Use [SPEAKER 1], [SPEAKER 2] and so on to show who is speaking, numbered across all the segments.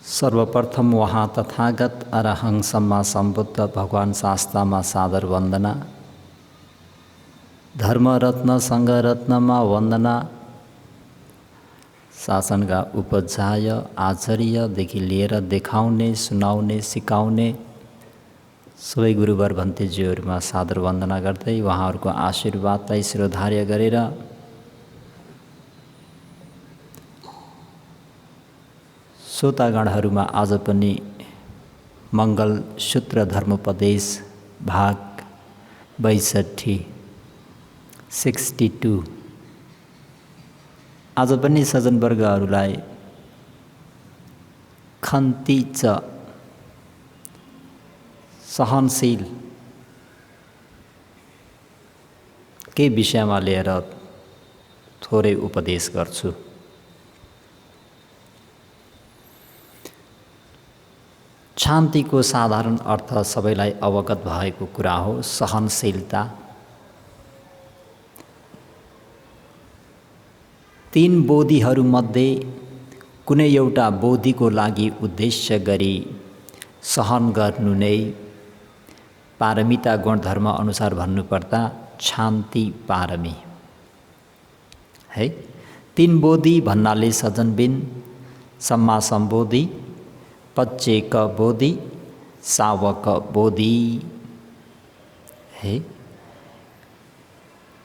[SPEAKER 1] सर्वप्रथम वहाँ तथागत अरहं सम्मा सम्बुद्ध भगवान शास्तामा सादर वन्दना। धर्मरत्न सङ्घरत्नमा वन्दना। शासनका उपध्याय आचार्यदेखि लिएर देखाउने, सुनाउने, सिकाउने सबै गुरुवर भन्तेज्यूहरूमा सादर वन्दना गर्दै उहाँहरूको आशीर्वादलाई शिरोधार्य गरेर श्रोतागणहरूमा आज पनि मङ्गल सूत्र धर्मोपदेश भाग 62 आज पनि सज्जनवर्गहरूलाई खन्ती च सहनशील के विषयमा लिएर थोरै उपदेश गर्छु। शान्तिको साधारण अर्थ सबैलाई अवगत भएको कुरा हो, सहनशीलता। तीन बोधिहरूमध्ये कुनै एउटा बोधिको लागि उद्देश्य गरी सहन गर्नु नै पारमिता गुणधर्म अनुसार भन्नुपर्दा शान्ति पारमी है। तीन बोधि भन्नाले सज्जनबिन, सम्मा सम्बोधि, पच्चेक बोधि, सावक बोधि है।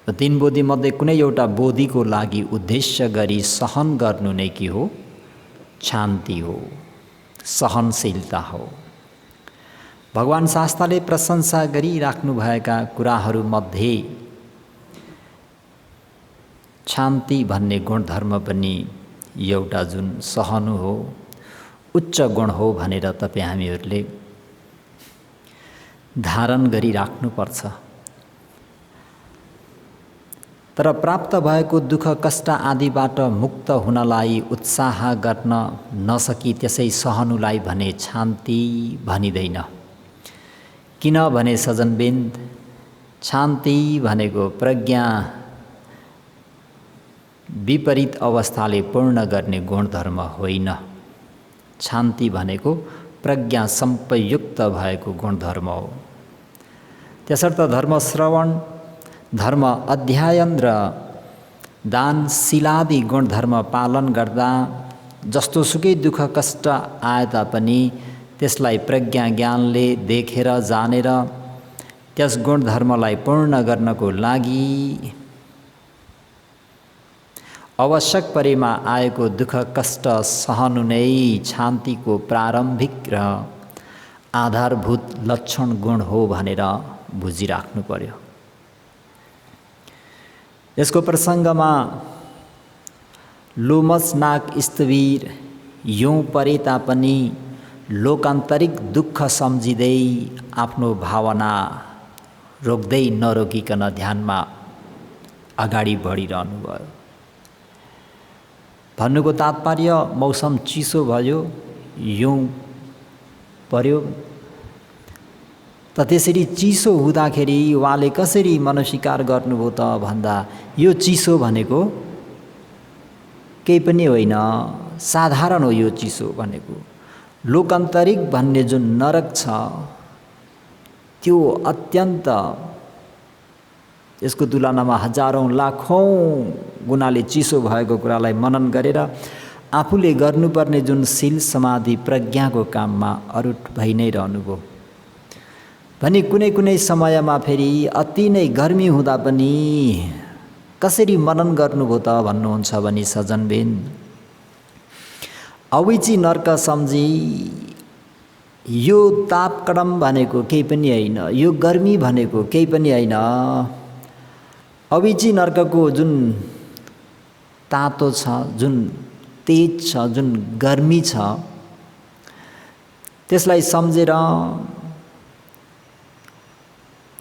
[SPEAKER 1] तीन बोधि मध्ये कुनै एउटा बोधिको लागि उद्देश्य गरी सहन गर्नु नै के हो? शान्ति हो, सहनशीलता हो। भगवान शास्त्रले प्रशंसा गरिराख्नु भएका कुराहरूमध्ये शान्ति भन्ने गुणधर्म पनि एउटा जुन सहनु हो, उच्च गुण हो भनेर तपाईँ हामीहरूले धारण गरिराख्नुपर्छ। तर प्राप्त भएको दुःख कष्ट आदिबाट मुक्त हुनलाई उत्साह गर्न नसकी त्यसै सहनुलाई भने शान्ति भनिँदैन। किनभने सज्जनबिन्द, शान्ति भनेको प्रज्ञा विपरीत अवस्थाले पूर्ण गर्ने गुणधर्म होइन। शान्ति भनेको प्रज्ञा सम्पयुक्त भएको गुणधर्म हो। त्यसर्थ धर्म श्रवण, धर्म अध्ययन र दानशीलादि गुणधर्म पालन गर्दा जस्तो सुकै दुःख कष्ट आए तापनि त्यसलाई प्रज्ञा ज्ञानले देखेर जानेर त्यस गुणधर्मलाई पूर्ण गर्नको लागि आवश्यक परेमा आएको दुःख कष्ट सहनु नै शान्तिको प्रारम्भिक र आधारभूत लक्षण गुण हो भनेर बुझिराख्नु पर्यो। यसको प्रसङ्गमा लोमस नाग स्थविर यों परे तापनि लोकान्तरिक दुःख सम्झिँदै आफ्नो भावना रोक्दै नरोकिकन ध्यानमा अगाडि बढिरहनु भयो। भन्नुको तात्पर्य मौसम चिसो भयो, यों पर्यो, त त्यसरी चिसो हुँदाखेरि उहाँले कसरी मनस्वीकार गर्नुभयो त भन्दा यो चिसो भनेको केही पनि होइन, साधारण हो। यो चिसो भनेको लोकान्तरिक भन्ने जुन नरक छ त्यो अत्यन्त, यसको तुलनामा हजारौं लाखौं गुणाले चिसो भएको कुरालाई मनन गरेर आफूले गर्नुपर्ने जुन शील समाधि प्रज्ञाको काममा अरुट भइ नै रहनुभयो। भने कुनै कुनै समयमा फेरि अति नै गर्मी हुँदा पनि कसरी मनन गर्नुभयो त भन्नुहुन्छ भने सज्जनबिन, अविची नर्क सम्झी यो तापक्रम भनेको केही पनि होइन, यो गर्मी भनेको केही पनि होइन। अविची नर्कको जुन तातो छ, जुन तेज छ, जुन गर्मी छ, त्यसलाई सम्झेर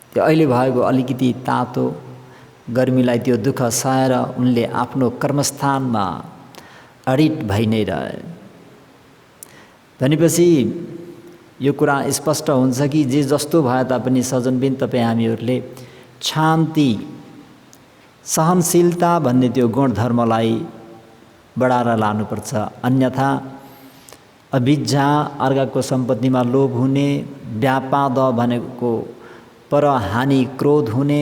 [SPEAKER 1] त्यो अहिले भएको अलिकति तातो गर्मीलाई त्यो दुःख सहेर उनले आफ्नो कर्मस्थानमा अडिट भइ नै रहे। भनेपछि यो कुरा स्पष्ट हुन्छ कि जे जस्तो भए तापनि सज्जनबिन तपाईँ हामीहरूले शान्ति सहनशीलता भन्ने त्यो गुणधर्मलाई बढाएर लानुपर्छ। अन्यथा अभिज्जा अर्काको सम्पत्तिमा लोभ हुने, व्यापाद भनेको परहानि क्रोध हुने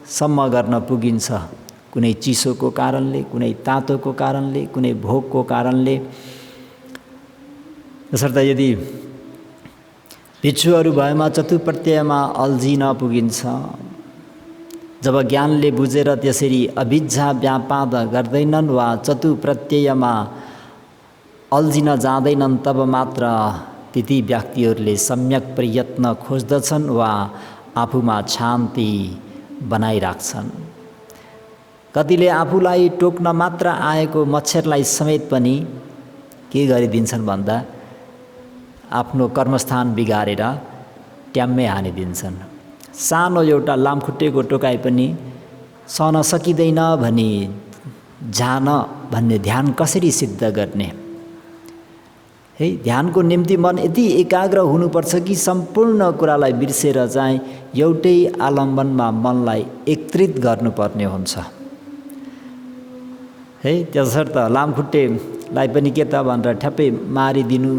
[SPEAKER 1] सम्म गर्न पुगिन्छ। कुनै चिसोको कारणले, कुनै तातोको कारणले, कुनै भोकको कारणले। तसर्थ यदि भिक्षुहरू भएमा चतुप्रत्ययमा अल्झिन पुगिन्छ। जब ज्ञानले बुझेर त्यसरी अभिज्जा व्यापाद गर्दैनन् वा चतुप्रत्ययमा अल्झिन जाँदैनन्, तब मात्र ती व्यक्तिहरूले सम्यक प्रयत्न खोज्दछन् वा आफूमा शान्ति बनाइराख्छन्। कतिले आफूलाई टोक्न मात्र आएको मच्छरलाई समेत पनि के गरिदिन्छन् भन्दा आफ्नो कर्मस्थान बिगारेर ट्याम्मै हानिदिन्छन्। सानो एउटा लामखुट्टेको टोकाइ पनि सहन सकिँदैन भनी जान भन्ने ध्यान कसरी सिद्ध गर्ने? है, ध्यानको निम्ति मन यति एकाग्र हुनुपर्छ कि सम्पूर्ण कुरालाई बिर्सेर चाहिँ एउटै आलम्बनमा मनलाई एकत्रित गर्नुपर्ने हुन्छ। है, त्यसर्थ लामखुट्टेलाई पनि के त भनेर ठ्याप्पै मारिदिनु,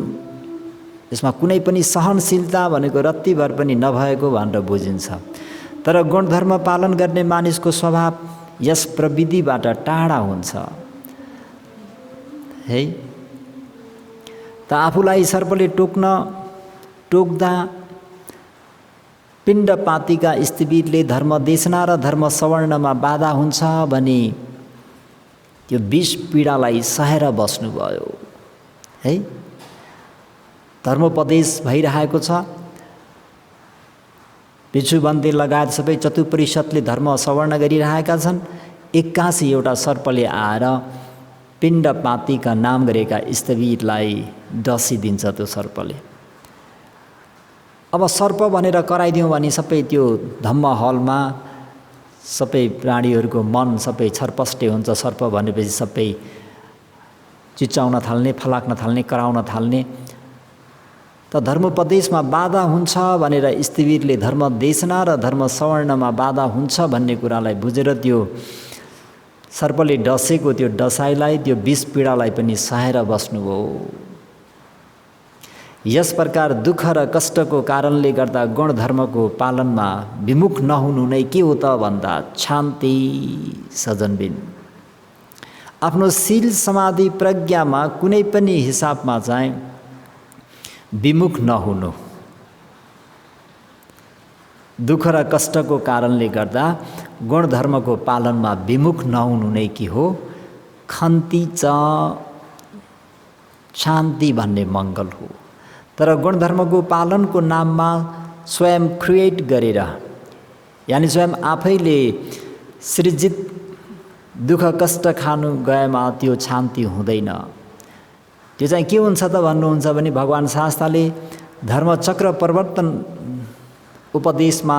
[SPEAKER 1] यसमा कुनै पनि सहनशीलता भनेको रत्तिभर पनि नभएको भनेर बुझिन्छ। तर गुणधर्म पालन गर्ने मानिसको स्वभाव यस प्रविधिबाट टाढा हुन्छ। है, त आफूलाई सर्पले टोक्दा पिण्डपातीका स्थितिले धर्म देशना र धर्म सवर्णमा बाधा हुन्छ भने त्यो विष पीडालाई सहेर बस्नुभयो। है, धर्मोपदेश भइरहेको छ। भिक्षुबन्दी लगायत सबै चतुपरिषदले धर्म सवर्ण गरिरहेका छन्। एक्कासी एउटा सर्पले आएर पिण्डपातीका नाम गरेका स्थवीरलाई डसिदिन्छ त्यो सर्पले। अब सर्प भनेर कराइदिउँ भने सबै त्यो धम्म हलमा सबै प्राणीहरूको मन सबै छरपष्टे हुन्छ। सर्प भनेपछि सबै चिच्याउन थाल्ने, फलाक्न थाल्ने, कराउन थाल्ने। त धर्मोपदेशमा बाधा हुन्छ भनेर स्थवीरले धर्म देशना र धर्म सवर्णमा बाधा हुन्छ भन्ने कुरालाई बुझेर त्यो सर्पले डसेको त्यो डसाइलाई, त्यो विष पीडालाई पनि सहेर बस्नुभयो। यस प्रकार दुःख र कष्टको कारणले गर्दा गुणधर्मको पालनमा विमुख नहुनु नै के हो त भन्दा शान्ति सजनबिन। आफ्नो शील समाधि प्रज्ञामा कुनै पनि हिसाबमा चाहिँ विमुख नहुनु। दुःख र कष्टको कारणले गर्दा गुणधर्मको पालनमा विमुख नहुनु नै के हो? खन्ती च शान्ति भन्ने मङ्गल हो। तर गुणधर्मको पालनको नाममा स्वयं क्रिएट गरेर, यानि स्वयं आफैले सृजित दुःख कष्ट खानु गएमा त्यो शान्ति हुँदैन। त्यो चाहिँ के हुन्छ त भन्नुहुन्छ भने भगवान शास्त्रले धर्मचक्र परिवर्तन उपदेशमा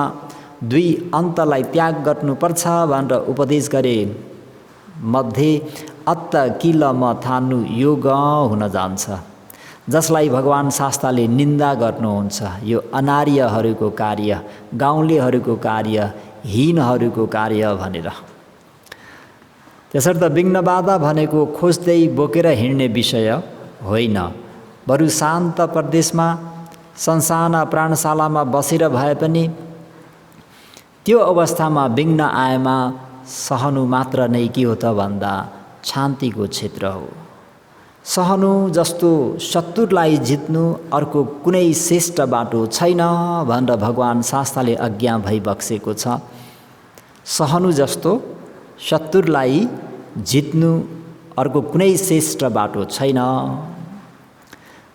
[SPEAKER 1] दुई अन्तलाई त्याग गर्नुपर्छ भनेर उपदेश गरे मध्ये अत्त किल म थान्नु योग हुन जान्छ, जसलाई भगवान शास्त्रले निन्दा गर्नुहुन्छ। यो अनार्यहरूको कार्य, गाउँलेहरूको कार्य, हीनहरूको कार्य भनेर। त्यसर्थ विघ्न बाधा भनेको खोज्दै बोकेर हिँड्ने विषय होइन, बरु शान्त प्रदेशमा संसाना प्राणशालामा बसेर भए पनि त्यो अवस्थामा विघ्न आएमा सहनु मात्र नै के हो त भन्दा शान्तिको क्षेत्र हो। सहनु जस्तो शत्रुलाई जित्नु अर्को कुनै श्रेष्ठ बाटो छैन भनेर भगवान शास्त्रले आज्ञा भइबक्सेको छ। सहनु जस्तो शत्रुलाई जित्नु अर्को कुनै श्रेष्ठ बाटो छैन।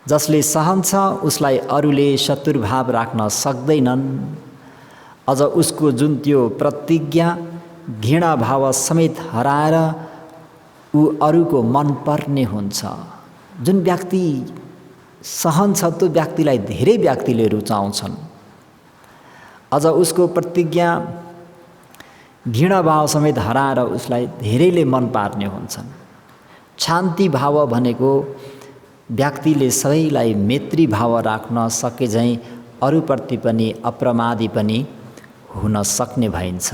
[SPEAKER 1] जसले सहन्छ उसलाई अरूले शत्रुभाव राख्न सक्दैनन्। अझ उसको जुन त्यो प्रतिज्ञा घृणा भाव समेत हराएर ऊ अरूको मन पर्ने हुन्छ। जुन व्यक्ति सहन्छ त्यो व्यक्तिलाई धेरै व्यक्तिले रुचाउँछन्। अझ उसको प्रतिज्ञा घृणा भाव समेत हराएर उसलाई धेरैले मन पार्ने हुन्छन्। शान्ति भाव भनेको व्यक्तिले सबैलाई मैत्री भाव राख्न सके झैँ अरूप्रति पनि अप्रमादी पनि हुन सक्ने भइन्छ।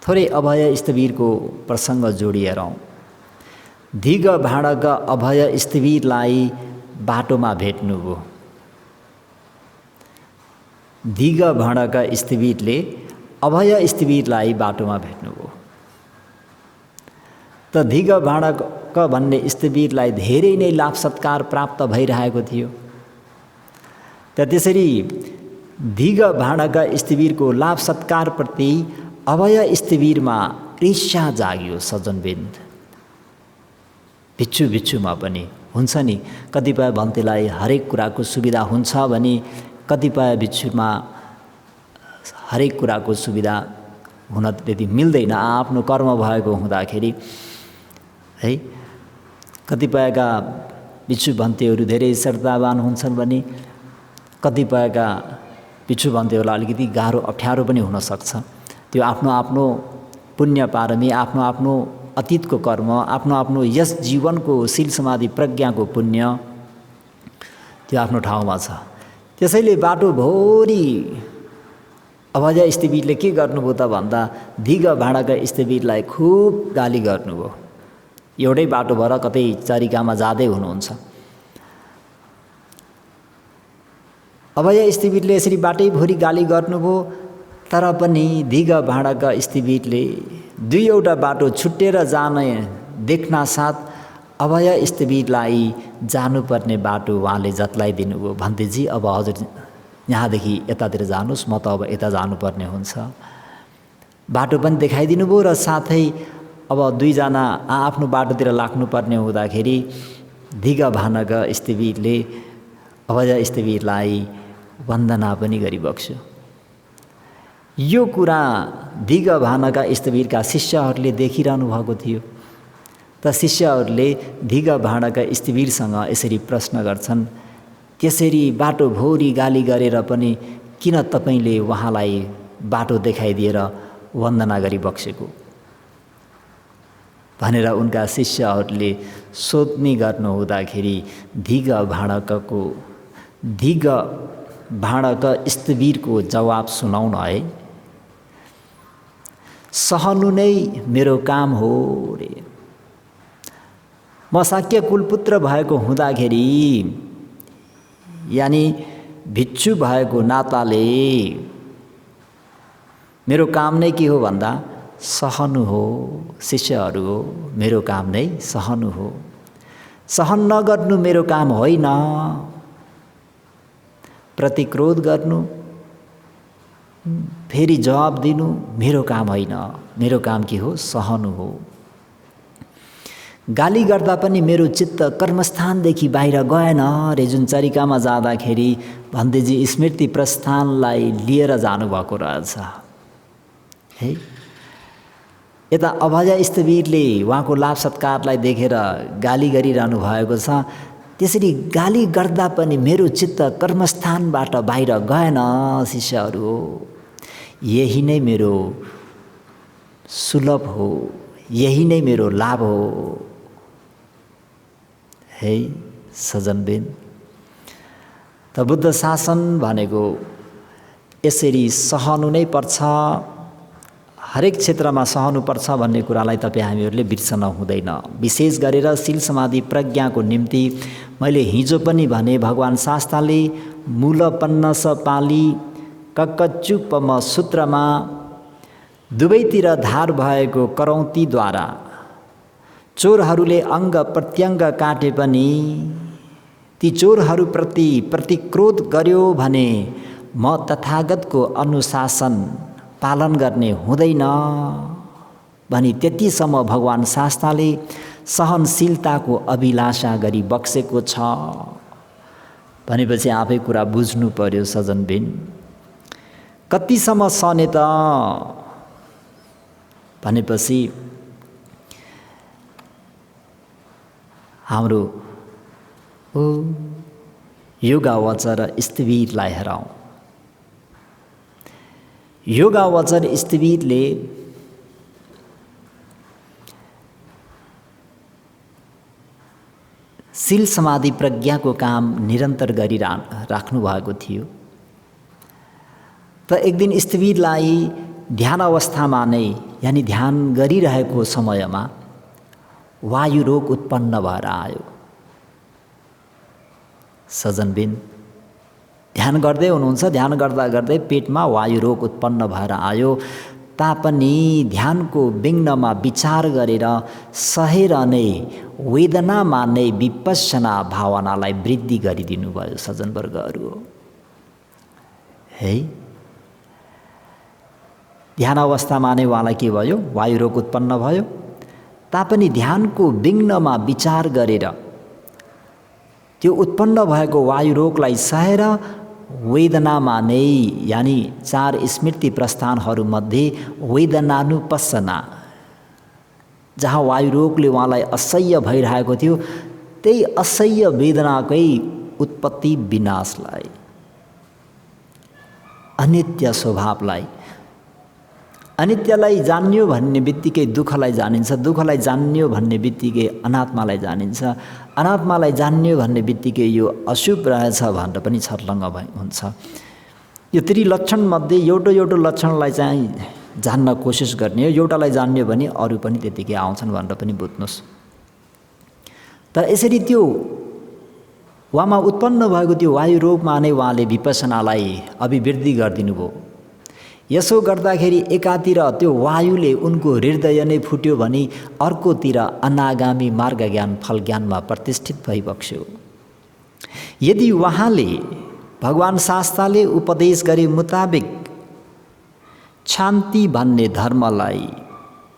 [SPEAKER 1] थोरै अभय स्थवीरको प्रसङ्ग जोडिएर धिग भाँडक अभय स्थवीरलाई बाटोमा भेट्नुभयो। दिग भणक स्थिविरले अभय स्थिविरलाई बाटोमा भेट्नुभयो। त दिग भणक भन्ने स्थिविरलाई धेरै नै लाभ सत्कार प्राप्त भइरहेको थियो। त त्यसरी दिग भाँडका स्थिविरको लाभ सत्कारप्रति अभय स्थिविरमा ईर्ष्या जाग्यो सज्जनबिन्द। भिक्षुमा पनि हुन्छ नि, कतिपय भन्तेलाई हरेक कुराको सुविधा हुन्छ भने कतिपय भिक्षुमा हरेक कुराको सुविधा हुन त्यति मिल्दैन, आफ्नो कर्म भएको हुँदाखेरि है। कतिपयका भिक्षु भन्तेहरू धेरै श्रद्धावान हुन्छन् भने कतिपयका भिक्षु भन्तेहरूलाई अलिकति गाह्रो अप्ठ्यारो पनि हुनसक्छ। त्यो आफ्नो आफ्नो पुण्य पारमी, आफ्नो आफ्नो अतीतको कर्म, आफ्नो आफ्नो यस जीवनको शील समाधि प्रज्ञाको पुण्य त्यो आफ्नो ठाउँमा छ। त्यसैले बाटोभरि अभय स्थिविरले के गर्नुभयो त भन्दा दिग भाँडाका स्थिविरलाई खुब गाली गर्नुभयो। एउटै बाटो भएर कतै चरिकामा जाँदै हुनुहुन्छ। अभय स्थिविरले यसरी बाटैभरि गाली गर्नुभयो, तर पनि दिग भाँडाका स्थिविरले दुईवटा बाटो छुट्टेर जाने देख्न साथ अभय स्थिविरलाई जानुपर्ने बाटो उहाँले जत्लाइदिनु भयो। भन्तेजी अब हजुर यहाँदेखि यतातिर जानुहोस्, म त अब यता जानुपर्ने हुन्छ। बाटो पनि देखाइदिनु भयो र साथै अब दुईजना आफ्नो बाटोतिर लाग्नुपर्ने हुँदाखेरि दिग भाँडाका स्थिविरले अभय स्थिविरलाई वन्दना पनि गरिबक्स्यो। यो कुरा दिग भाँडाका स्थिविरका शिष्यहरूले देखिरहनु भएको थियो। त शिष्यहरूले दिग भाँडाका स्थिविरसँग यसरी प्रश्न गर्छन्, त्यसरी बाटोभरि गाली गरेर पनि किन तपाईँले उहाँलाई बाटो देखाइदिएर वन्दना गरिबक्सेको भनेर उनका शिष्यहरूले सोध्ने गर्नु हुँदाखेरि दिग भाँडक स्थिविरको जवाब सुनाउन है। सहनु नै मेरो काम हो रे। म शाक्य कुलपुत्र भएको हुँदाखेरि यानि भिक्षु भएको नाताले मेरो काम नै के हो भन्दा सहनु हो। शिष्यहरू हो, मेरो काम नै सहनु हो। सहन नगर्नु मेरो काम होइन। प्रतिक्रोध गर्नु, फेरि जवाब दिनु मेरो काम होइन। मेरो काम के हो? सहनु हो। गाली गर्दा पनि मेरो चित्त कर्मस्थानदेखि बाहिर गएन रे। जुन चरिकामा जाँदाखेरि भन्तेजी स्मृति प्रस्थानलाई लिएर जानुभएको रहेछ है। यता अभय स्थिविरले उहाँको लाभ सत्कारलाई देखेर गाली गरिरहनु भएको छ। त्यसरी गाली गर्दा पनि मेरो चित्त कर्मस्थानबाट बाहिर गएन शिष्यहरू हो। यही नै मेरो सुलभ हो, यही नै मेरो लाभ हो है सज्जनबिन। त बुद्ध शासन भनेको यसरी सहनु नै पर्छ, हरेक क्षेत्रमा सहनुपर्छ भन्ने कुरालाई तपाईँ हामीहरूले बिर्सन हुँदैन। विशेष गरेर शील समाधि प्रज्ञाको निम्ति मैले हिजो पनि भने भगवान् शास्त्रले मूल पन्नस पाली कक्कचुपम सूत्रमा दुवैतिर धार भएको करौँतीद्वारा चोरहरूले अङ्ग प्रत्यङ्ग काटे पनि ती चोरहरूप्रति प्रतिक्रोध गर्यो भने म तथागतको अनुशासन पालन गर्ने हुँदैन भनी त्यतिसम्म भगवान् शास्त्रले सहनशीलताको अभिलाषा गरी बक्सेको छ भनेपछि आफै कुरा बुझ्नु पर्यो सज्जनबिन। कतिसम्म सहने त भनेपछि हाम्रो योगावचर स्थिविरलाई हेरौँ। योगावचर स्थिविरले शील समाधि प्रज्ञाको काम निरन्तर राख्नु भएको थियो। त एक दिन स्थिविरलाई ध्यान अवस्थामा नै यानि ध्यान गरिरहेको समयमा वायु रोग उत्पन्न भएर आयो। सजनबिन ध्यान गर्दै हुनुहुन्छ, ध्यान गर्दा गर्दै पेटमा वायु रोग उत्पन्न भएर आयो तापनि ध्यानको विघ्नमा विचार गरेर सहेर नै वेदनामा नै विपश्यना भावनालाई वृद्धि गरिदिनु भयो सज्जनवर्गहरू है। ध्यान अवस्थामा नै उहाँलाई के भयो? वायु रोग उत्पन्न भयो तापनि ध्यानको विघ्नमा विचार गरेर त्यो उत्पन्न भएको वायु रोगलाई सहेर वेदनामा नै यानि 4 स्मृति प्रस्थानहरूमध्ये वेदनानुपस्सना जहाँ वायु रोगले उहाँलाई असह्य भइरहेको थियो त्यही असह्य वेदनाकै उत्पत्ति विनाशलाई, अनित्य स्वभावलाई, अनित्यलाई जान्यो भन्ने बित्तिकै दुःखलाई जानिन्छ, दुःखलाई जान्यो भन्ने बित्तिकै अनात्मालाई जानिन्छ, अनात्मालाई जान्यो भन्ने बित्तिकै यो अशुभ रहेछ भनेर पनि छर्लङ्ग हुन्छ। यो त्रिलक्षणमध्ये एउटा लक्षणलाई चाहिँ जान्न कोसिस गर्ने हो, एउटालाई जान्यो भने अरू पनि त्यतिकै आउँछन् भनेर पनि बुझ्नुहोस्। तर यसरी त्यो उहाँमा उत्पन्न भएको त्यो वायु रोगमा नै उहाँले विपश्यनालाई अभिवृद्धि गरिदिनु भयो। यसो गर्दाखेरि एकातिर त्यो वायुले उनको हृदय नै फुट्यो भने अर्कोतिर अनागामी मार्ग ज्ञान फल ज्ञानमा प्रतिष्ठित भइबक्स्यो। यदि उहाँले भगवान शास्त्रले उपदेश गरे मुताबिक शान्ति भन्ने धर्मलाई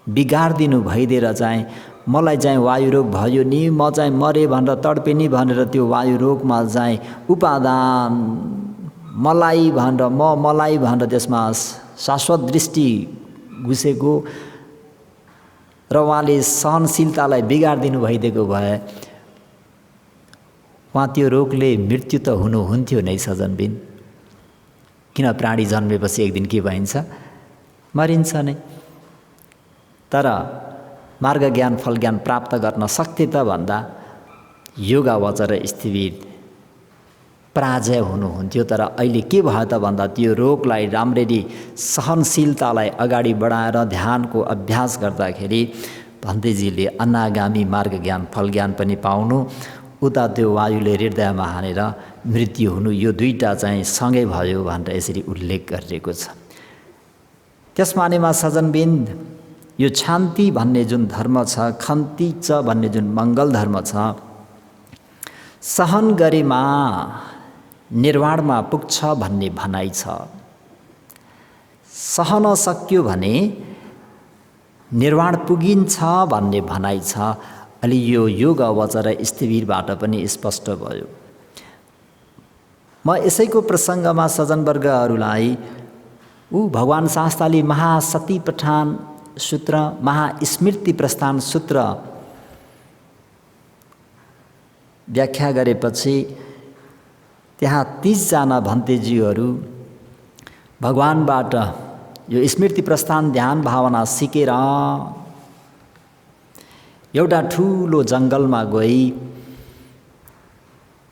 [SPEAKER 1] बिगार्दिनु भइदिएर चाहिँ मलाई चाहिँ वायु रोग भयो नि, म चाहिँ मरे भनेर तडपे नि भनेर त्यो वायु रोगमा चाहिँ उपादान मलाई भनेर मलाई भनेर त्यसमा शाश्वत दृष्टि घुसेको र उहाँले सहनशीलतालाई बिगारिदिनु भइदिएको भए उहाँ त्यो रोगले मृत्यु त हुनुहुन्थ्यो नै सजनबिन। किन प्राणी जन्मेपछि एक दिन के भइन्छ? मरिन्छ नै। तर मार्ग ज्ञान फल ज्ञान प्राप्त गर्न सक्थे त भन्दा योग अवचर स्थिर पराजय हुनुहुन्थ्यो। तर अहिले के भयो त भन्दा त्यो रोगलाई राम्ररी सहनशीलतालाई अगाडि बढाएर ध्यानको अभ्यास गर्दाखेरि भन्तेजीले अनागामी मार्ग ज्ञान फल ज्ञान पनि पाउनु, उता त्यो वायुले हृदयमा हानेर मृत्यु हुनु, यो दुईटा चाहिँ सँगै भयो भनेर यसरी उल्लेख गरिएको छ। त्यसमानेमा सजनबिन्द यो शान्ति भन्ने जुन धर्म छ, खन्ती च भन्ने जुन मङ्गल धर्म छ, सहन गरेमा निर्वाणमा पुग्छ भन्ने भनाइ छ। सहन सक्यो भने निर्वाण पुगिन्छ भन्ने भनाइ छ। अलि यो योग अवचर स्थिरबाट पनि स्पष्ट भयो। म यसैको प्रसङ्गमा सज्जनवर्गहरूलाई भगवान शास्त्रले महासती पठान सूत्र, महास्मृति प्रस्थान सूत्र व्याख्या गरेपछि त्यहाँ 30 जना भन्तेजीहरू भगवानबाट यो स्मृति प्रस्थान ध्यान भावना सिकेर एउटा ठुलो जङ्गलमा गई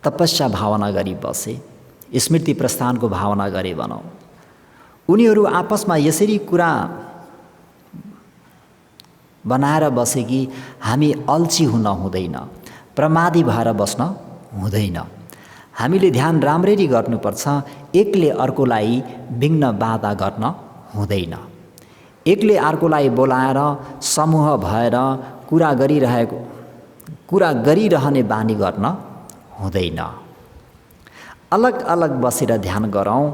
[SPEAKER 1] तपस्या भावना गरी बसे, स्मृति प्रस्थानको भावना गरे भनौँ। उनीहरू आपसमा यसरी कुरा बनाएर बसे कि हामी अल्छी हुन हुँदैन, प्रमादी भएर बस्न हुँदैन, हामीले ध्यान राम्ररी गर्नुपर्छ, एकले अर्कोलाई विघ्न बाधा गर्न हुँदैन, एकले अर्कोलाई बोलाएर समूह भएर कुरा गरिरहने बानी गर्न हुँदैन। अलग अलग बसेर ध्यान गरौँ।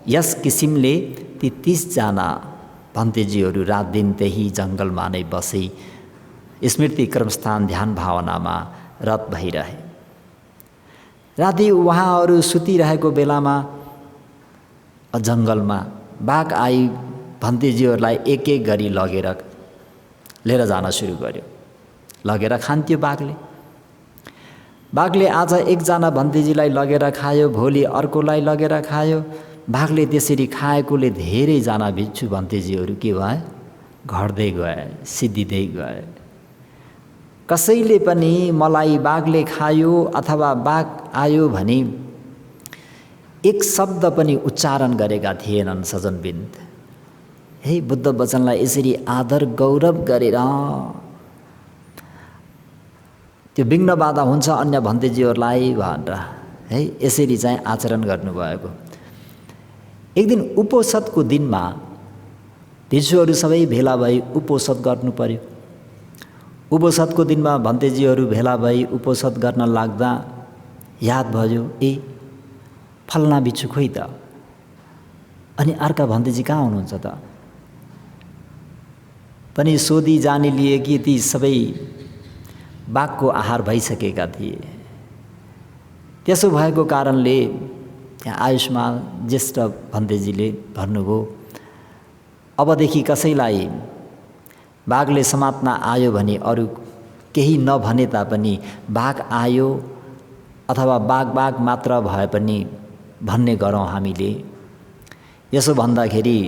[SPEAKER 1] यस किसिमले ती 30 जना भन्तेजीहरू रात दिन त्यही जङ्गलमा नै बसी स्मृति क्रमस्थान ध्यान भावनामा रत भइरहे। राति उहाँहरू सुतिरहेको बेलामा जङ्गलमा बाघ आई भन्तेजीहरूलाई एक एक गरी लिएर जान सुरु गर्यो। लगेर खान्थ्यो बाघले आज एकजना भन्तेजीलाई लगेर खायो, भोलि अर्कोलाई लगेर खायो। बाघले त्यसरी खाएकोले धेरैजना भिक्षु भन्तेजीहरू के भए? घट्दै गए, सिद्धिँदै गए। कसैले पनि मलाई बाघले खायो अथवा बाघ आयो भने एक शब्द पनि उच्चारण गरेका थिएनन् सजनबिन्द। हे बुद्ध वचनलाई यसरी आदर गौरव गरेर त्यो विघ्न बाधा हुन्छ अन्य भन्तेजीहरूलाई भनेर है, यसरी चाहिँ आचरण गर्नुभएको। एक दिन उपोषदको दिनमा भिक्षुहरू सबै भेला भई उपोषद गर्नु पर्यो। उपोषदको दिनमा भन्तेजीहरू भेला भई उपोषद गर्न लाग्दा याद भयो, ए फल्ना भिक्षु खोइ त, अनि अर्का भन्तेजी कहाँ हुनुहुन्छ त पनि सोधी जानी लिए कि ती सबै बाघको आहार भइसकेका थिए। त्यसो भएको कारणले त्यहाँ आयुष्मान ज्येष्ठ भन्तेजीले भन्नुभयो, अबदेखि कसैलाई बाघले समात्न आयो भने अरू केही नभने तापनि बाघ आयो अथवा बाघ मात्र भए पनि भन्ने गरौँ हामीले। यसो भन्दाखेरि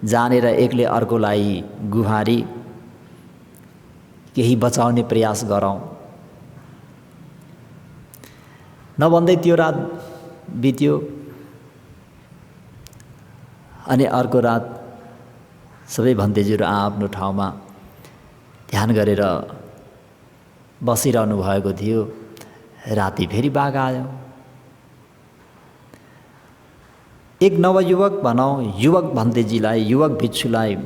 [SPEAKER 1] जानेर एकले अर्कोलाई गुहारी केही बचाउने प्रयास गरौँ। नभन्दै त्यो रात बित्यो अनि अर्को रात सबै भन्तेजीहरू आफ्नो ठाउँमा ध्यान गरेर बसिरहनु भएको थियो। राति फेरि बाघ आयो। एक नवयुवक भनौँ, युवक भन्तेजीलाई, युवक भिक्षुलाई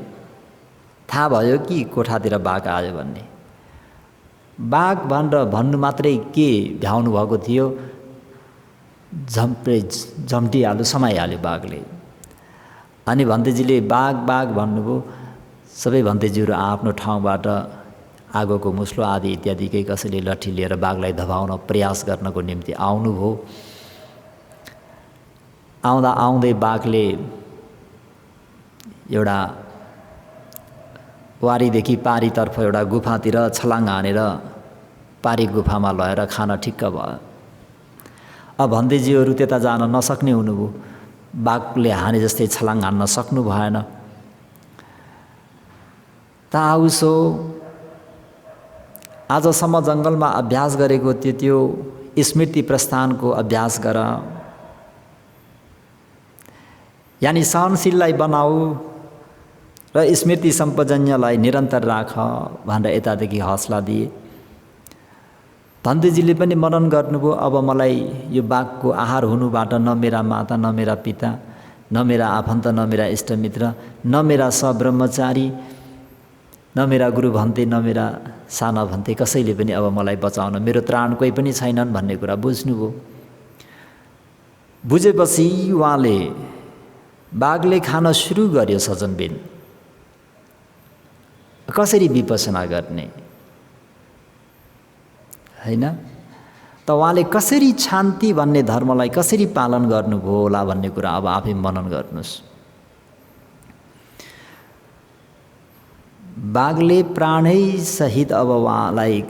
[SPEAKER 1] थाहा भयो कि कोठातिर बाघ आयो भन्ने। बाघ भनेर भन्नु मात्रै के भ्याउनु भएको थियो, झम्टिहाल्यो, समाइहाल्यो बाघले। अनि भन्तेजीले बाघ भन्नुभयो। सबै भन्तेजीहरू आफ्नो ठाउँबाट आगोको मुस्लो आदि इत्यादिकै कसैले लट्ठी लिएर बाघलाई धपाउन प्रयास गर्नको निम्ति आउनुभयो। आउँदा आउँदै बाघले एउटा वारीदेखि पारीतर्फ एउटा गुफातिर छलाङ हानेर पारी गुफामा लगेर खान ठिक्क भयो। अब भन्तेजीहरू त्यता जान नसक्ने हुनुभयो। बाघले हाने जस्तै छलाङ हान्न सक्नु भएन। ताउसो आजसम्म जङ्गलमा अभ्यास गरेको त्यो स्मृति प्रस्थानको अभ्यास गर, यानि सहनशीललाई बनाऊ र स्मृति सम्पजन्यलाई निरन्तर राख भनेर यतादेखि हौसला दिए। भन्तेजीले पनि मनन गर्नुभयो, अब मलाई यो बाघको आहार हुनुबाट न मेरा माता, न मेरा पिता, न मेरा आफन्त, न मेरा इष्टमित्र, न मेरा सब्रह्मचारी, न मेरा गुरु भन्ते, न मेरा साना भन्ते कसैले पनि अब मलाई बचाउन, मेरो त्राण कोही पनि छैनन् भन्ने कुरा बुझ्नुभयो। बुझेपछि उहाँले बाघले खान सुरु गर्यो सजनबिन। कसरी विपसना गर्ने हैन त, उहाँले कसरी शान्ति भन्ने धर्मलाई कसरी पालन गर्नुभयो होला भन्ने कुरा अब आफै मनन गर्नुहोस्। बाघले प्राणै सहित अब उहाँलाई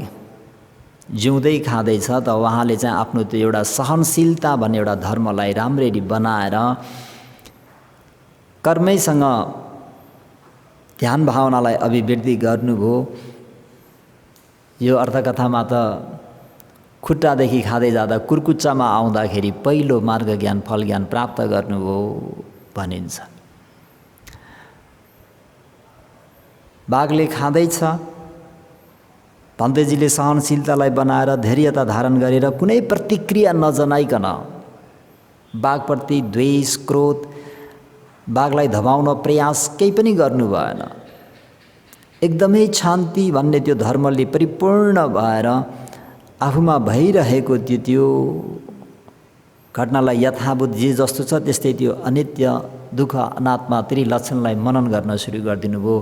[SPEAKER 1] जिउँदै खाँदैछ त उहाँले चाहिँ आफ्नो त्यो एउटा सहनशीलता भन्ने एउटा धर्मलाई राम्ररी बनाएर कर्मैसँग ध्यान भावनालाई अभिवृद्धि गर्नुभयो। यो अर्थकथामा त खुट्टादेखि खाँदै जाँदा कुर्कुच्चामा आउँदाखेरि पहिलो मार्ग ज्ञान फल ज्ञान प्राप्त गर्नुभयो भनिन्छ। बाघले खाँदैछ, भन्तेजीले सहनशीलतालाई बनाएर धैर्यता धारण गरेर कुनै प्रतिक्रिया नजनाइकन बाघप्रति द्वेष, क्रोध, बाघलाई धपाउन प्रयास केही पनि गर्नु भएन। एकदमै शान्ति भन्ने त्यो धर्मले परिपूर्ण भएर आफूमा भइरहेको त्यो घटनालाई यथाभूत जे जस्तो छ त्यस्तै त्यो अनित्य, दुःख, अनात्मा त्रिलक्षणलाई मनन गर्न सुरु गरिदिनु भयो।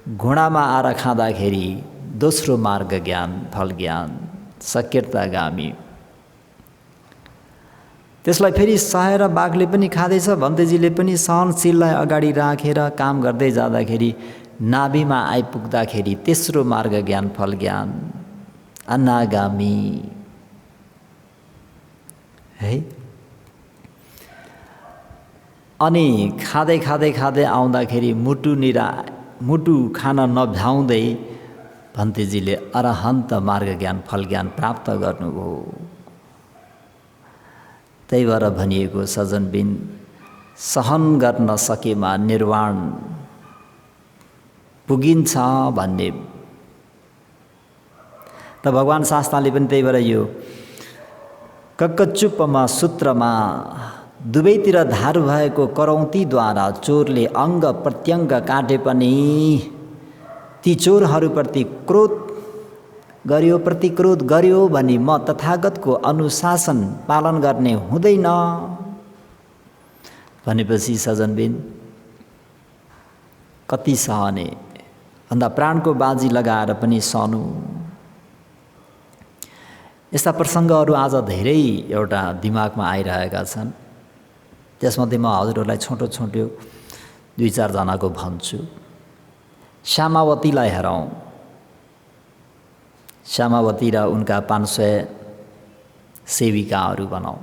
[SPEAKER 1] घोडामा आएर खाँदाखेरि दोस्रो मार्ग ज्ञान फल ज्ञान सकृतगामी। त्यसलाई फेरि सहेर बाघले पनि खाँदैछ, भन्तेजीले पनि सहनशीललाई अगाडि राखेर काम गर्दै जाँदाखेरि नाभिमा आइपुग्दाखेरि तेस्रो मार्ग ज्ञान फल ज्ञान अनागामी है। अनि खाँदै खाँदै खाँदै आउँदाखेरि मुटु खान नभ्याउँदै भन्तेजीले अरहन्त मार्ग ज्ञान फल ज्ञान प्राप्त गर्नुभयो। त्यही भएर भनिएको सजनबिन, सहन गर्न सकेमा निर्वाण पुगिन्छ भन्ने त भगवान् शास्त्रले पनि त्यही भएर यो कक्कचुप्पमा सूत्रमा दुवैतिर धार भएको करौँतीद्वारा चोरले अङ्ग प्रत्यङ्ग काटे पनि ती चोरहरूप्रति क्रोध गर्यो, प्रतिक्रोध गर्यो भने म तथागतको अनुशासन पालन गर्ने हुँदैन भनेपछि सजनबिन कति सहने, भन्दा प्राणको बाजी लगाएर पनि सहनु। यस्ता प्रसङ्गहरू आज धेरै एउटा दिमागमा आइरहेका छन्। त्यसमध्ये म हजुरहरूलाई छोटो छोटो 2-4 जनाको भन्छु। श्यामावतीलाई हेरौँ। श्यामावती र उनका 500 सेविकाहरू बनाऊ।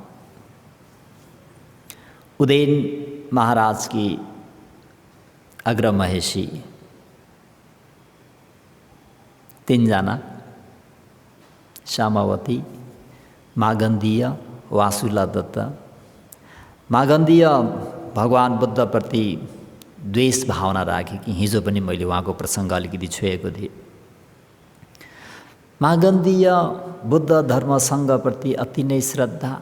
[SPEAKER 1] उदयन महाराजकी अग्रमहेशी 3 जना, श्यामावती, मागन्धीय, वासुला दत्त। मागन्धीय भगवान बुद्धप्रति द्वेष भावना राखे कि हिजो पनि मैले उहाँको प्रसङ्ग अलिकति छोएको थिएँ। मागन्धीय बुद्ध धर्मसङ्घप्रति अति नै श्रद्धा।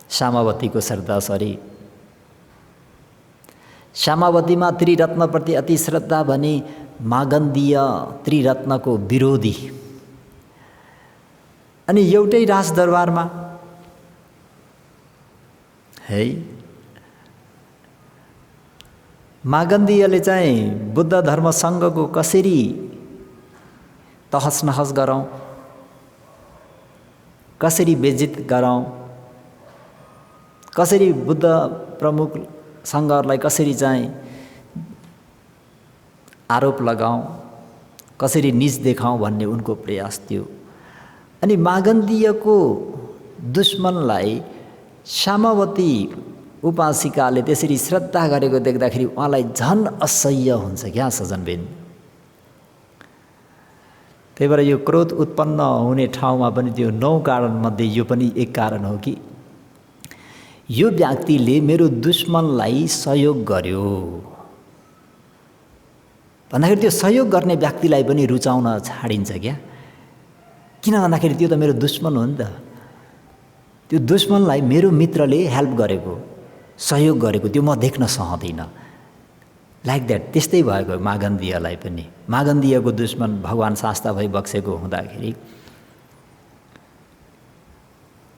[SPEAKER 1] श्यामावतीको श्रद्धा सरी। श्यामावतीमा त्रिरत्नप्रति अति श्रद्धा भने मागन्धीय त्रिरत्नको विरोधी। अनि एउटै राजदरबारमा है मागन्धीयले चाहिँ बुद्ध धर्मसङ्घको कसरी तहस नहस गरौँ, कसरी बेइज्जत गरौँ, कसरी बुद्ध प्रमुख सङ्घहरूलाई कसरी चाहिँ आरोप लगाऊँ, कसरी नीच देखाऊँ भन्ने उनको प्रयास थियो। अनि मागन्धीयको दुश्मनलाई श्यामावती उपासिकाले त्यसरी श्रद्धा गरेको देख्दाखेरि उहाँलाई झन् असह्य हुन्छ क्या सजनबिन। त्यही भएर यो क्रोध उत्पन्न हुने ठाउँमा पनि त्यो 9 कारणमध्ये यो पनि एक कारण हो कि यो व्यक्तिले मेरो दुश्मनलाई सहयोग गर्यो भन्दाखेरि त्यो सहयोग गर्ने व्यक्तिलाई पनि रुचाउन छाडिन्छ क्या। किन भन्दाखेरि त्यो त मेरो दुश्मन हो नि त। त्यो दुश्मनलाई मेरो मित्रले हेल्प गरेको, सहयोग गरेको त्यो म देख्न सहँदिनँ। लाइक द्याट त्यस्तै भएको मागन्धीयलाई पनि। मागन्धीयको दुश्मन भगवान शास्ता भई बक्सेको हुँदाखेरि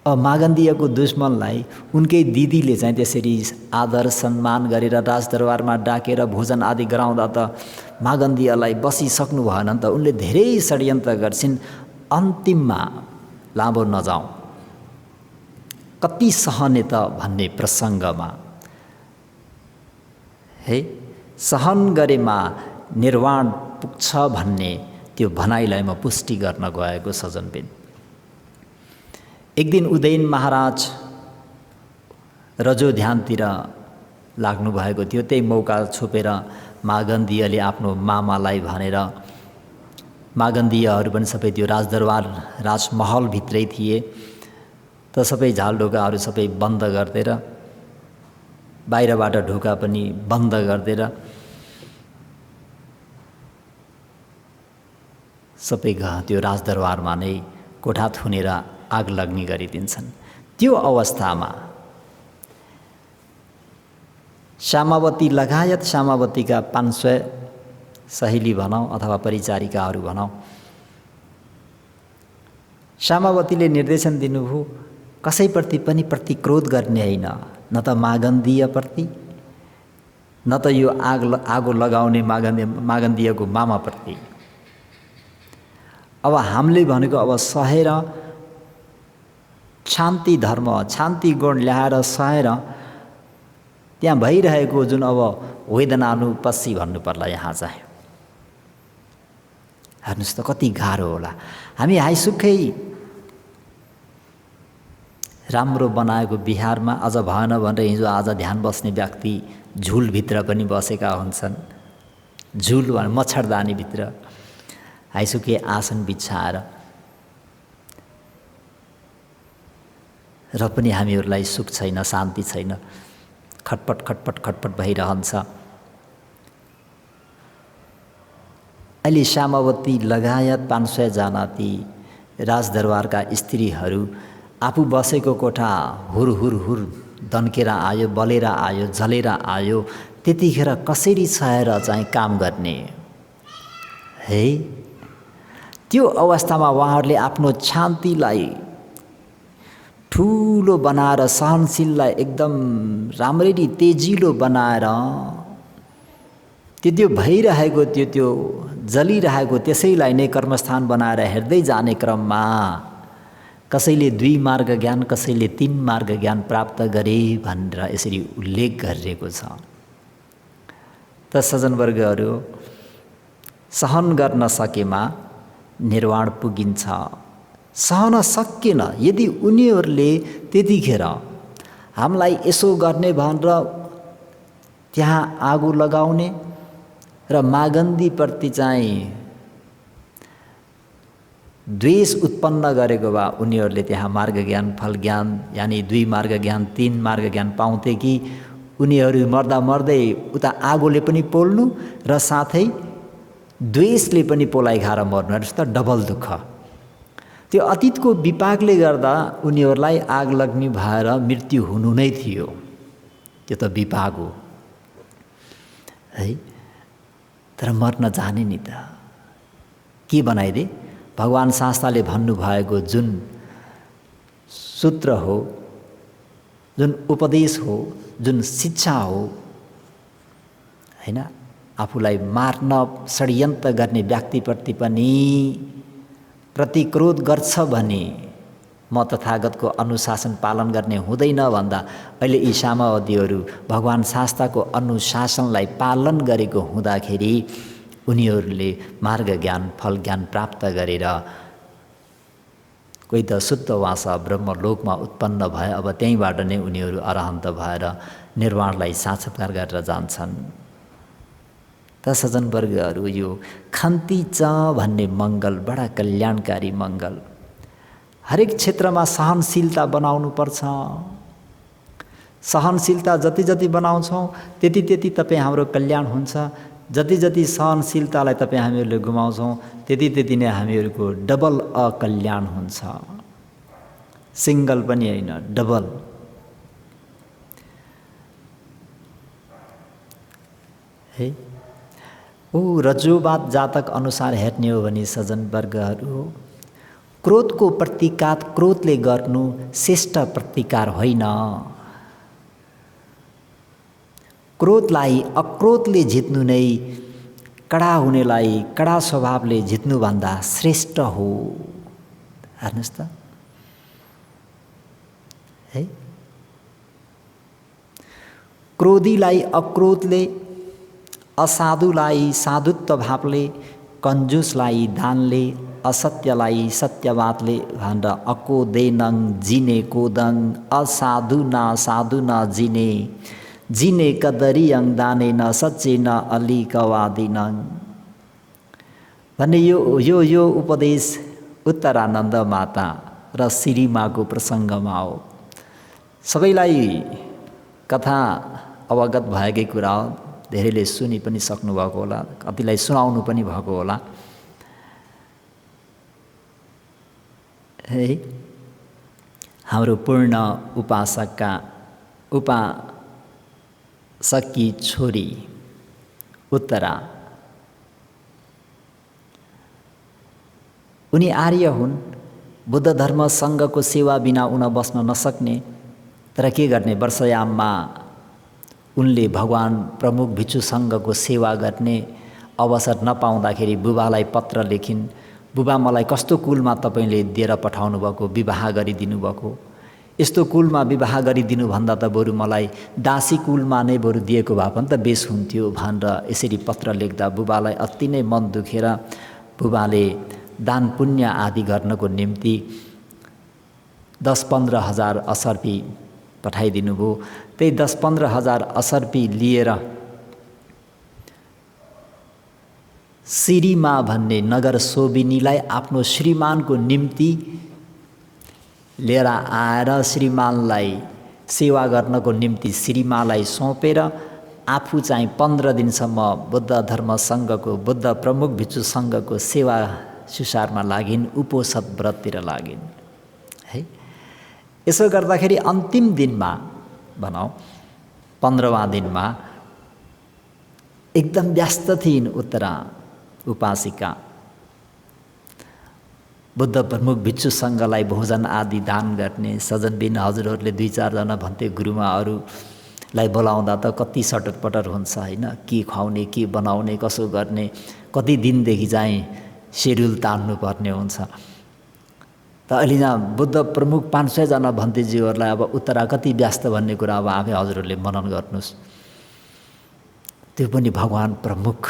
[SPEAKER 1] मागन्धीयको दुश्मनलाई उनकै दिदीले चाहिँ त्यसरी आदर सम्मान गरेर राजदरबारमा डाकेर भोजन आदि गराउँदा त मागन्धीयलाई बसिसक्नु भएन नि त। उनले धेरै षड्यन्त्र गर्छिन्। अन्तिममा लामो नजाउँ, कति सहने त भन्ने प्रसङ्गमा है सहन गरेमा निर्वाण पुग्छ भन्ने त्यो भनाइलाई म पुष्टि गर्न गएको सजनबिन। एक दिन उदयन महाराज रजो ध्यानतिर लाग्नु भएको थियो। त्यही मौका छोपेर मागन्धीयले आफ्नो मामालाई भनेर, मागन्धीयहरू पनि सबै त्यो राजदरबार राजमहलभित्रै थिए, त सबै झालढोकाहरू सबै बन्द गरिदिएर, बाहिरबाट ढोका पनि बन्द गरिदिएर सबै त्यो राजदरबारमा नै कोठा थुनेर आग लाग्ने गरिदिन्छन्। त्यो अवस्थामा श्यामावती लगायत श्यामावतीका 500 सहेली भनौँ अथवा परिचारिकाहरू भनौँ, श्यामावतीले निर्देशन दिनुभयो कसैप्रति पनि प्रतिक्रोध गर्ने होइन, न त मागन्धीयप्रति, न त यो आगो लगाउने मागन्धीयको मामाप्रति। अब हामीले भनेको अब सहेर शान्ति धर्म, शान्ति गुण ल्याएर सहेर त्यहाँ भइरहेको जुन अब वेदनानुपस्सी भन्नुपर्ला यहाँ चाहिँ। हेर्नुहोस् त कति गाह्रो होला। हामी हाइसुकै राम्रो बनाएको बिहारमा अझ भएन भनेर हिजो आज ध्यान बस्ने व्यक्ति झुलभित्र पनि बसेका हुन्छन्। झुल भने मच्छरदानीभित्र हाइसुकै आसन बिछाएर, र पनि हामीहरूलाई सुख छैन, शान्ति छैन, खटपट खटपट खटपट भइरहन्छ। अहिले श्यामावती लगायत 500 जना ती राजदरबारका स्त्रीहरू आफू बसेको कोठा हुर हुर हुर दन्केर आयो, बलेर आयो, जलेर आयो, त्यतिखेर कसरी सहेर चाहिँ काम गर्ने है। त्यो अवस्थामा उहाँहरूले आफ्नो शान्तिलाई ठुलो बनाएर, सहनशीललाई एकदम राम्ररी तेजिलो बनाएर त्यो भइरहेको त्यो जलिरहेको त्यसैलाई नै कर्मस्थान बनाएर हेर्दै जाने क्रममा कसैले 2 मार्ग ज्ञान, कसैले 3 मार्ग ज्ञान प्राप्त गरे भनेर यसरी उल्लेख गरिएको छ। त सज्जनवर्गहरू, सहन गर्न सकेमा निर्वाण पुगिन्छ। सहन सकेन यदि उनीहरूले त्यतिखेर हामीलाई यसो गर्ने भनेर त्यहाँ आगो लगाउने र मागन्धीप्रति चाहिँ द्वेष उत्पन्न गरेको भए उनीहरूले त्यहाँ मार्ग ज्ञान, फल ज्ञान यानी 2 मार्ग ज्ञान, 3 मार्ग ज्ञान पाउँथे कि उनीहरू मर्दा मर्दै उता आगोले पनि पोल्नु र साथै द्वेषले पनि पोलाइ खाएर मर्नु, जस्तो डबल दुःख। त्यो अतीतको विपाकले गर्दा उनीहरूलाई आग लाग्ने भएर मृत्यु हुनु नै थियो। त्यो त विपाक हो है। तर मर्न जाने नि त के बनाइदे। भगवान् शास्त्रले भन्नुभएको जुन सूत्र हो, जुन उपदेश हो, जुन शिक्षा हो हैन, आफूलाई मार्न षड्यन्त्र गर्ने व्यक्तिप्रति पनि प्रतिक्रोध गर्छ भने म तथागतको अनुशासन पालन गर्ने हुँदैन भन्दा अहिले यी सामावादीहरू भगवान् शास्त्रको अनुशासनलाई पालन गरेको हुँदाखेरि उनीहरूले मार्ग ज्ञान, फल ज्ञान प्राप्त गरेर कोही त शुद्ध वासा ब्रह्मलोकमा उत्पन्न भए, अब त्यहीँबाट नै उनीहरू अरहन्त भएर निर्वाणलाई साक्षात्कार गरेर जान्छन्। त सज्जनवर्गहरू, यो खन्ती च भन्ने मङ्गल बडा कल्याणकारी मङ्गल। हरेक क्षेत्रमा सहनशीलता बनाउनु पर्छ। सहनशीलता जति जति बनाउँछौँ त्यति त्यति तपाईँ हाम्रो कल्याण हुन्छ। जति जति सहनशीलतालाई तपाईँ हामीहरूले गुमाउँछौँ त्यति त्यति नै हामीहरूको डबल अकल्याण हुन्छ। सिङ्गल पनि होइन, डबल। है रजोवाद जातक अनुसार हेर्ने हो भने सज्जनवर्गहरू, क्रोधको प्रतिकार क्रोधले गर्नु श्रेष्ठ प्रतिकार होइन। क्रोधलाई अक्रोधले जित्नु नै कडा हुनेलाई कडा स्वभावले जित्नुभन्दा श्रेष्ठ हो। हेर्नुहोस् त है, क्रोधीलाई अक्रोधले, असाधुलाई साधुत्व भावले, कन्जुसलाई दानले, असत्यलाई सत्यवादले भनेर अकोदेनङ जिने कोदङ असाधु न साधु न जिने जिने कदरियङ दाने न सच्चे न अली कवादिनङ भन्ने यो उपदेश उत्तरानन्द माता र श्रीमाको प्रसङ्गमा हो। सबैलाई कथा अवगत भएकै कुरा हो। धेरैले सुनि पनि सक्नुभएको होला, कतिलाई सुनाउनु पनि भएको होला। है हाम्रो पूर्ण उपासकी छोरी उत्तरा, उनी आर्य हुन्। बुद्ध धर्म सङ्घको सेवा बिना उन बस्न नसक्ने, तर के गर्ने, वर्षयाममा उनले भगवान प्रमुख भिक्षु सङ्घको सेवा गर्ने अवसर नपाउँदाखेरि बुबालाई पत्र लेखिन्। बुबा, मलाई कस्तो कुलमा तपाईँले दिएर पठाउनु भएको, विवाह गरिदिनु भएको, यस्तो कुलमा विवाह गरिदिनु भन्दा त बरु मलाई दासी कुलमा नै बरु दिएको भए पनि त बेस हुन्थ्यो भनेर यसरी पत्र लेख्दा बुबालाई अति नै मन दुखेर बुबाले दान पुण्य आदि गर्नको निम्ति 10-15 हजार असर्पी पठाइदिनु भयो। त्यही 10-15 हजार असर्पी लिएर श्रीमा भन्ने नगर सोबिनीलाई आफ्नो श्रीमानको निम्ति लिएर आएर श्रीमानलाई सेवा गर्नको निम्ति श्रीमालाई सौंपेर आफू चाहिँ 15 दिनसम्म बुद्ध धर्म सङ्घको, बुद्ध प्रमुख भिक्षु सङ्घको सेवा सुसारमा लागिन्, उपोषद व्रततिर लागिन् है। यसो गर्दाखेरि अन्तिम दिनमा भनौँ 15वाँ दिनमा एकदम व्यस्त थिइन् उत्तरा उपासिका। बुद्ध प्रमुख भिक्षुसँगलाई भोजन आदि दान गर्ने सजनबिन हजुरहरूले 2-4 जना भन्थे, गुरुमा अरूलाई बोलाउँदा त कति सटरपटर हुन्छ होइन, के खुवाउने, के बनाउने, कसो गर्ने, कति दिनदेखि चाहिँ सेड्युल तान्नुपर्ने हुन्छ। त अहिले यहाँ बुद्ध प्रमुख 500 जना भन्तेज्यूहरूलाई अब उत्तरा कति व्यस्त भन्ने कुरा अब आफै हजुरहरूले मनन गर्नुहोस्। त्यो पनि भगवान् प्रमुख,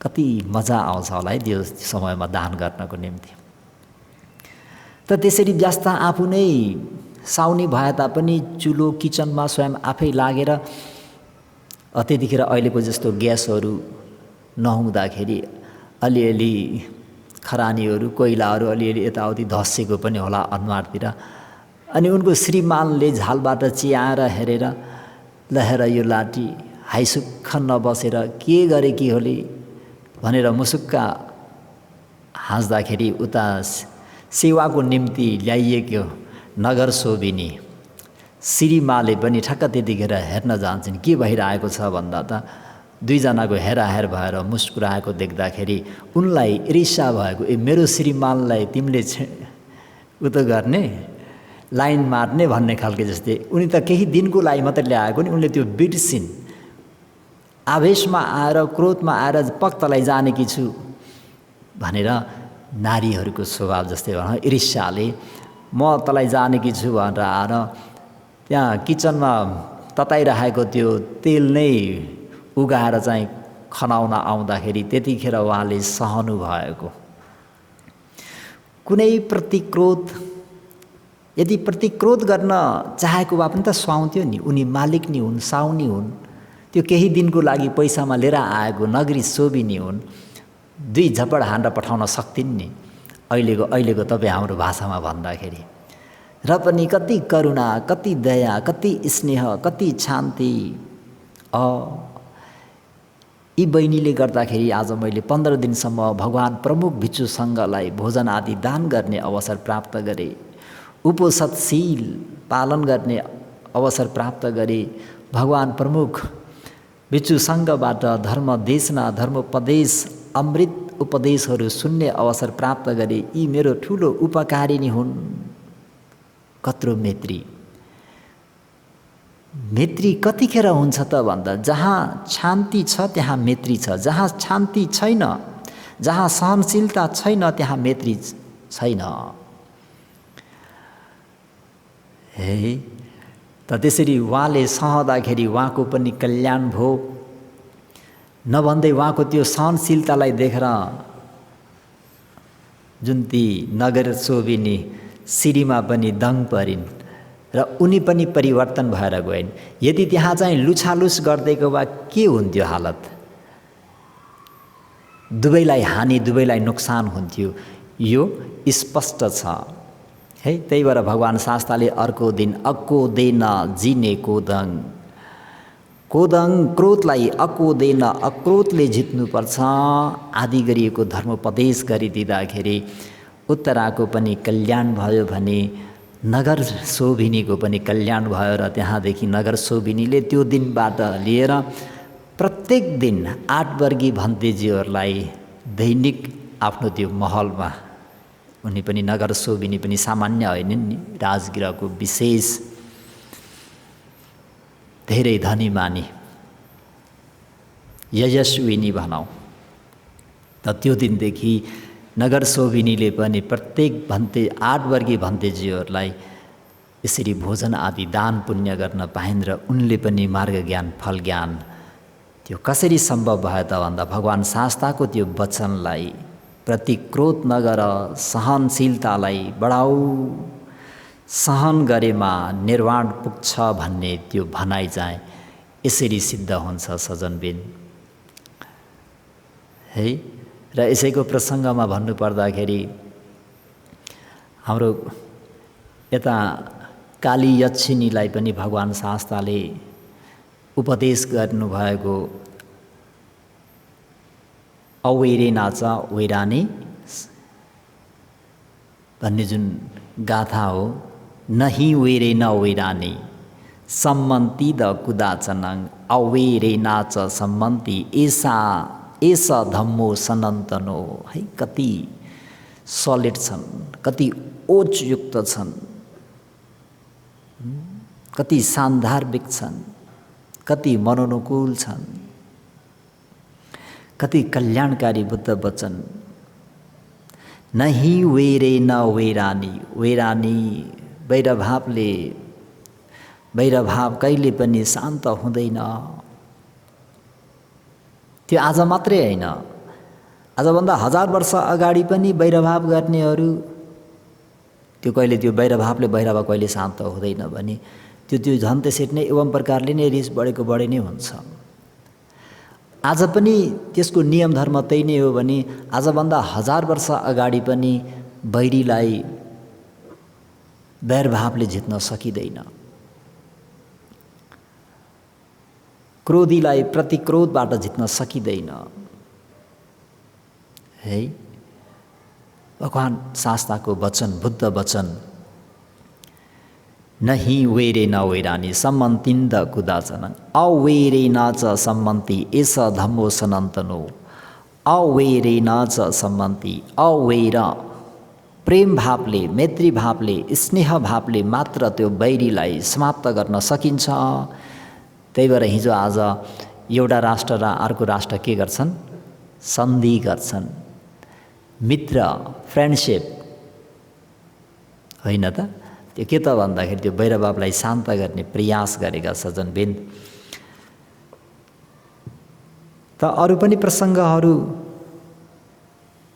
[SPEAKER 1] कति मजा आउँछ होला है त्यो समयमा दान गर्नको निम्ति। त त्यसरी व्यस्त आफू नै साउनी भए तापनि चुलो किचनमा स्वयं आफै लागेर त्यतिखेर अहिलेको जस्तो ग्यासहरू नहुँदाखेरि अलिअलि खरानीहरू कोइलाहरू अलिअलि यताउति धस्सेको पनि होला अनुहारतिर। अनि उनको श्रीमानले झालबाट चियाएर हेरेर लहेर यो लाठी हाइसुक्ख नबसेर के गरे कि होली भनेर मुसुक्का हाँस्दाखेरि उता सेवाको निम्ति ल्याइएको नगर शोभिनी श्रीमाले पनि ठक्क त्यतिखेर हेर्न जान्छन्। के भइरहेको छ भन्दा त 2 जनाको हेराहेर भएर मुस्कुराएको देख्दाखेरि उनलाई ईर्ष्या भएको, ए मेरो श्रीमानलाई तिमीले उतो गर्ने लाइन मार्ने भन्ने खालको जस्तै। उनी त केही दिनको लागि मात्रै ल्याएको नि, उनले त्यो बिर्सिन्। आवेशमा आएर क्रोधमा आएर पक्तलाई जानेकी छु भनेर नारीहरूको स्वभाव जस्तै भनौँ ईर्ष्याले म तँलाई जानेकी छु भनेर आएर त्यहाँ किचनमा तताइरहेको त्यो तेल नै उगाएर चाहिँ खनाउन आउँदाखेरि त्यतिखेर उहाँले सहनु भएको। कुनै प्रतिक्रोध यदि प्रतिक्रोध गर्न चाहेको भए पनि त सुहाउँथ्यो नि, उनी मालिक नि हुन्, साउनी हुन्, त्यो केही दिनको लागि पैसामा लिएर आएको नगरी शोभिनी हुन्, 2 झपड हानेर पठाउन सक्थिन् नि अहिलेको तपाईँ हाम्रो भाषामा भन्दाखेरि। र पनि कति करुणा, कति दया, कति स्नेह, कति शान्ति। यी बहिनीले गर्दाखेरि आज मैले 15 दिनसम्म भगवान् प्रमुख भिक्षुसँगलाई भोजन आदि दान गर्ने अवसर प्राप्त गरेँ, उपोषदशील पालन गर्ने अवसर प्राप्त गरेँ। भगवान् प्रमुख भिक्षुसँगबाट धर्म देशना, धर्मोपदेश, अमृत उपदेशहरू सुन्ने अवसर प्राप्त गरे। यी मेरो ठुलो उपकारिणी हुन्। कत्रो मैत्री, मैत्री कतिखेर हुन्छ त भन्दा जहाँ शान्ति छ त्यहाँ मैत्री छ, जहाँ शान्ति छैन, जहाँ सहनशीलता छैन त्यहाँ मैत्री छैन। हे त त्यसरी उहाँले सहँदाखेरि उहाँको पनि कल्याण भयो। नभन्दै उहाँको त्यो सहनशीलतालाई देखेर जुन ती नगर शोभिनी श्रीमा पनि दङ परिन् र उनी पनि परिवर्तन भएर गइन्। यदि त्यहाँ चाहिँ लुछालुस गरिदिएको भए के हुन्थ्यो हालत? दुवैलाई हानि, दुवैलाई नोक्सान हुन्थ्यो, यो स्पष्ट छ है। त्यही भएर भगवान् शास्त्रले अर्को दिन अक्कोदेन जिने कोदङ, कोदङ क्रोधलाई अक्कोदेन अक्रोधले जित्नुपर्छ आदि गरिएको धर्मोपदेश गरिदिँदाखेरि उत्तराको पनि कल्याण भयो भने नगर शोभिनीको पनि कल्याण भयो। र त्यहाँदेखि नगर शोभिनीले त्यो दिनबाट लिएर प्रत्येक दिन 8 वर्गी भन्तेजीहरूलाई दैनिक आफ्नो त्यो महलमा, उनी पनि नगर शोभिनी पनि सामान्य होइनन् नि, राजगृहको विशेष धेरै धनी मानी यशस्विनी भनौँ। त त्यो दिनदेखि नगर शोभिनीले पनि प्रत्येक 8 वर्गी भन्तेजीहरूलाई यसरी भोजन आदि दान पुण्य गर्न पाइन्। र उनले पनि मार्ग ज्ञान फल ज्ञान त्यो कसरी सम्भव भयो त भन्दा भगवान् शास्त्रको त्यो वचनलाई प्रतिक्रोध नगर, सहनशीलतालाई बढाऊ, सहन गरेमा निर्वाण पुग्छ भन्ने त्यो भनाइ चाहिँ यसरी सिद्ध हुन्छ सजनबिन है। र यसैको प्रसङ्गमा भन्नुपर्दाखेरि हाम्रो यता काली यक्षिणीलाई पनि भगवान् शास्त्रले उपदेश गर्नुभएको अवैरे नाच वैरानी भन्ने जुन गाथा हो, नहीं वेरे न वेरानी सम्मन्ती द कुदाचनङ अवेरे नाच सम्मन्ती एसा धम्मो सनातनो। है, कति सलिड छन्, कति ओजयुक्त छन्, कति सान्दर्भिक छन्, कति मनोनुकूल छन्, कति कल्याणकारी बुद्ध वचन। नहीं वेरे न वेरानी, वेरानी वैरभाव कहिले पनि शान्त हुँदैन। त्यो आज मात्रै होइन, आजभन्दा 1000 वर्ष अगाडि पनि वैरभाव गर्नेहरू त्यो वैरभावले कहिले शान्त हुँदैन भने त्यो झन् त्यसरी नै एवं प्रकारले नै रिस बढेको बढे नै हुन्छ। आज पनि त्यसको नियम धर्म त्यही नै हो भने आजभन्दा 1000 वर्ष अगाडि पनि वैरीलाई वैरभावले जित्न सकिँदैन, क्रोधीलाई प्रतिक्रोधबाट जित्न सकिँदैन। है, भगवान शास्त्रको वचन, बुद्ध वचन, नहीं वेरे न वेरानी सम्मन्तिन्द कुदाचनङ अवेरे नाच सम्मन्ती एस धम्मो सनातनो। अवेरे नाच सम्मन्ती, अवेर प्रेम भावले, मैत्री भावले, स्नेह भावले मात्र त्यो वैरीलाई समाप्त गर्न सकिन्छ। त्यही भएर हिजो आज एउटा राष्ट्र र अर्को राष्ट्र के गर्छन्? सन्धि गर्छन्, मित्र, फ्रेन्डशिप होइन त? त्यो के त भन्दाखेरि त्यो वैरभावलाई शान्त गर्ने प्रयास गरेका सज्जनबिन्द। त अरू पनि प्रसङ्गहरू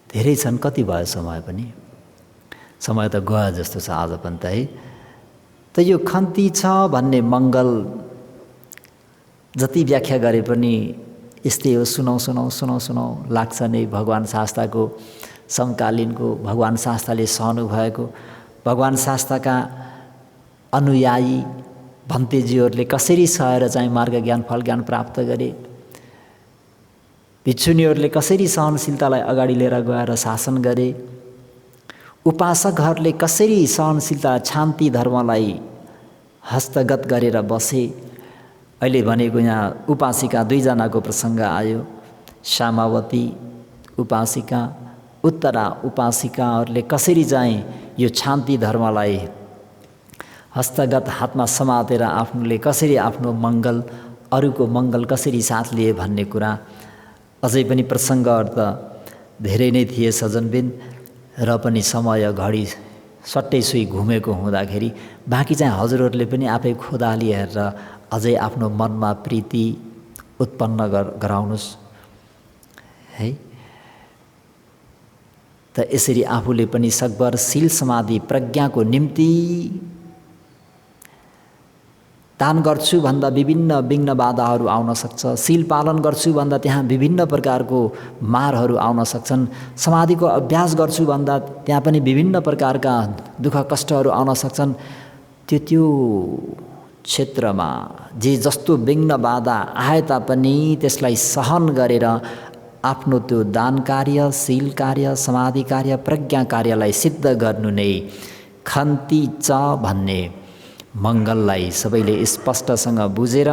[SPEAKER 1] धेरै छन्। कति भयो समय पनि? समय त गयो जस्तो छ आज पनि त। है, त यो खन्ती छ भन्ने मङ्गल जति व्याख्या गरे पनि यस्तै हो। सुनाउ लाग्छ नै। भगवान शास्त्रको समकालीनको, भगवान शास्त्रले सहनु भएको, भगवान शास्त्रका अनुयायी भन्तेजीहरूले कसरी सहेर चाहिँ मार्ग ज्ञान, फल ज्ञान प्राप्त गरे, भिक्षुनीहरूले कसरी सहनशीलतालाई अगाडि लिएर गएर शासन गरे, उपासकहरूले कसरी सहनशीलता, शान्ति धर्मलाई हस्तगत गरेर बसे। अहिले भनेको यहाँ उपासिका 2 जनाको प्रसङ्ग आयो। श्यामावती उपासिका, उत्तरा उपासिकाहरूले कसरी चाहिँ यो शान्ति धर्मलाई हस्तगत हातमा समातेर आफ्नोले कसरी आफ्नो मङ्गल, अरूको मङ्गल कसरी साथ लिए भन्ने कुरा अझै पनि प्रसङ्गहरू त धेरै नै थिए सज्जनबिन। र पनि समय घडी सट्टै सुई घुमेको हुँदाखेरि बाँकी चाहिँ हजुरहरूले पनि आफै खोदाली हेरेर अझै आफ्नो मनमा प्रीति उत्पन्न गराउनुहोस्। है, त यसरी आफूले पनि सकभर शील समाधि प्रज्ञाको निम्ति दान गर्छु भन्दा विभिन्न विघ्न बाधाहरू आउन सक्छ। शील पालन गर्छु भन्दा त्यहाँ विभिन्न प्रकारको मारहरू आउन सक्छन्। समाधिको अभ्यास गर्छु भन्दा त्यहाँ पनि विभिन्न प्रकारका दुःख कष्टहरू आउन सक्छन्। त्यो क्षेत्रमा जे जस्तो विघ्न बाधा आए तापनि त्यसलाई सहन गरेर आफ्नो त्यो दान कार्य, शील कार्य, समाधि कार्य, प्रज्ञा कार्यलाई सिद्ध गर्नु नै खन्ती च भन्ने मङ्गललाई सबैले स्पष्टसँग बुझेर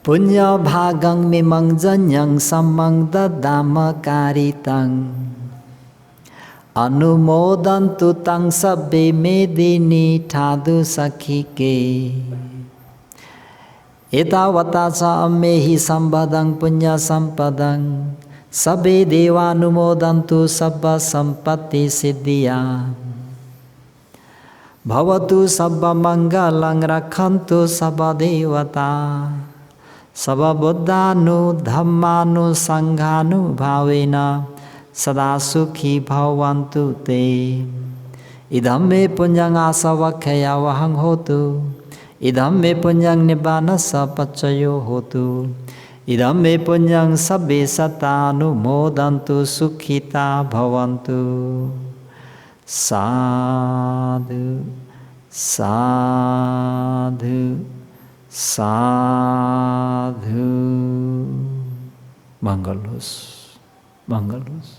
[SPEAKER 1] पुण्य भागं मिमं जन्यं सम्मं ददाम कारितं अनुमोदन्तु तं सब्बे मेदिनी ठादु सखिके एतावता च अम्मेहि सम्पदं पुण्य सम्पदं सब्बे देवानुमोदन्तु सब्ब सम्पत्ति सिद्धिया भवतु सब्ब मङ्गलं रक्षन्तु सब्ब देवता सब बुद्धानु धम्मानु संघानु भावेन सदा सुखी भवन्तु ते इदं मे पुण्यं आसवक्षया वहं होतु इदं मे पुण्यं निब्बानस पच्चयो होतु इदं मे पुण्यं सब्बे सतानुमोदन्तु सुखिता भवन्तु। साधु साधु साधु। मंगल होस्, मंगल होस्।